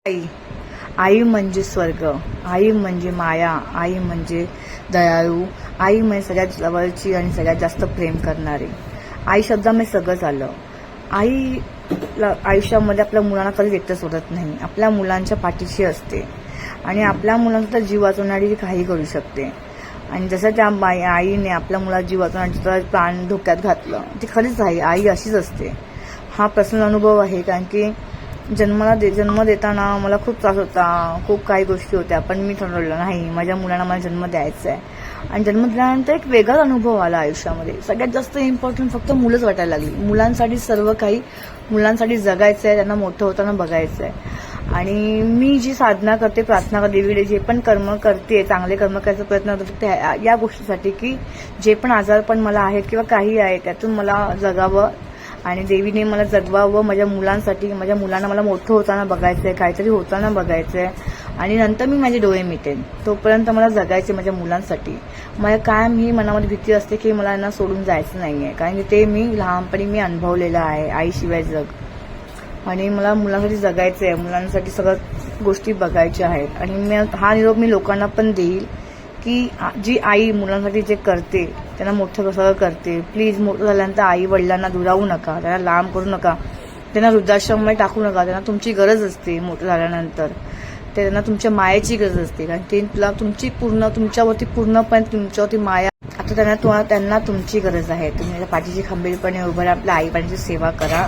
आई आई म्हणजे स्वर्ग, आई म्हणजे माया, आई म्हणजे दयाळू, आई म्हणजे सगळ्यात जवळची आणि सगळ्यात जास्त प्रेम करणारी. आई शब्दामध्ये सगळंच आलं. आई आयुष्यामध्ये आपल्या मुलांना कधीच एकटं सोडत नाही, आपल्या मुलांच्या पाठीशी असते आणि आपल्या मुलांचा जीव वाचवणारी काही करू शकते. आणि जसं त्या आईने आपल्या मुलाला जीव वाचवण्याचं प्राण धोक्यात घातलं, ती खरीच आई अशीच असते. हा पर्सनल अनुभव आहे, कारण की जन्म देताना मला खूप त्रास होता, खूप काही गोष्टी होत्या, पण मी ठरवलं नाही, माझ्या मुलांना मला जन्म द्यायचा आहे. आणि जन्म दिल्यानंतर एक वेगळाच अनुभव आला आयुष्यामध्ये. सगळ्यात जास्त इम्पॉर्टंट फक्त मुलंच वाटायला लागली. मुलांसाठी सर्व काही, मुलांसाठी जगायचं आहे, त्यांना मोठं होताना बघायचं आहे. आणि मी जी साधना करते, प्रार्थना करते, देवीकडे जे पण कर्म करते, चांगले कर्म करायचा प्रयत्न करते, या गोष्टीसाठी की जे पण आजारपण मला आहेत किंवा काही आहे त्यातून मला जगावं आणि देवीने मला जगवावं माझ्या मुलांसाठी. माझ्या मुलांना मला मोठं होताना बघायचं आहे, काहीतरी होताना बघायचं आहे आणि नंतर मी माझे डोळे मिटेन. तोपर्यंत मला जगायचे माझ्या मुलांसाठी. मला कायम ही मनामध्ये भीती असते की मला यांना सोडून जायचं नाही आहे, कारण की ते मी लहानपणी आनुभवलेलं आहे, आईशिवाय जग. आणि मला मुलांसाठी जगायचं आहे, मुलांसाठी सगळ्या गोष्टी बघायच्या आहेत. आणि हा निरोप मी लोकांना पण देईल की जी आई मुलांसाठी जे करते, त्यांना मोठं कसं करते. प्लीज मोठं झाल्यानंतर आई वडिलांना दुरावू नका, त्यांना लांब करू नका, त्यांना वृद्धाश्रममध्ये टाकू नका. त्यांना तुमची गरज असते मोठं झाल्यानंतर, त्यांना तुमच्या मायेची गरज असते, कारण ते तुमच्यावरती पूर्णपणे तुमच्यावरती माया. आता त्यांना तुमची गरज आहे. तुम्ही पाठीशी खंबीरपणे उभं राहा, आपल्या आई बाबांची सेवा करा.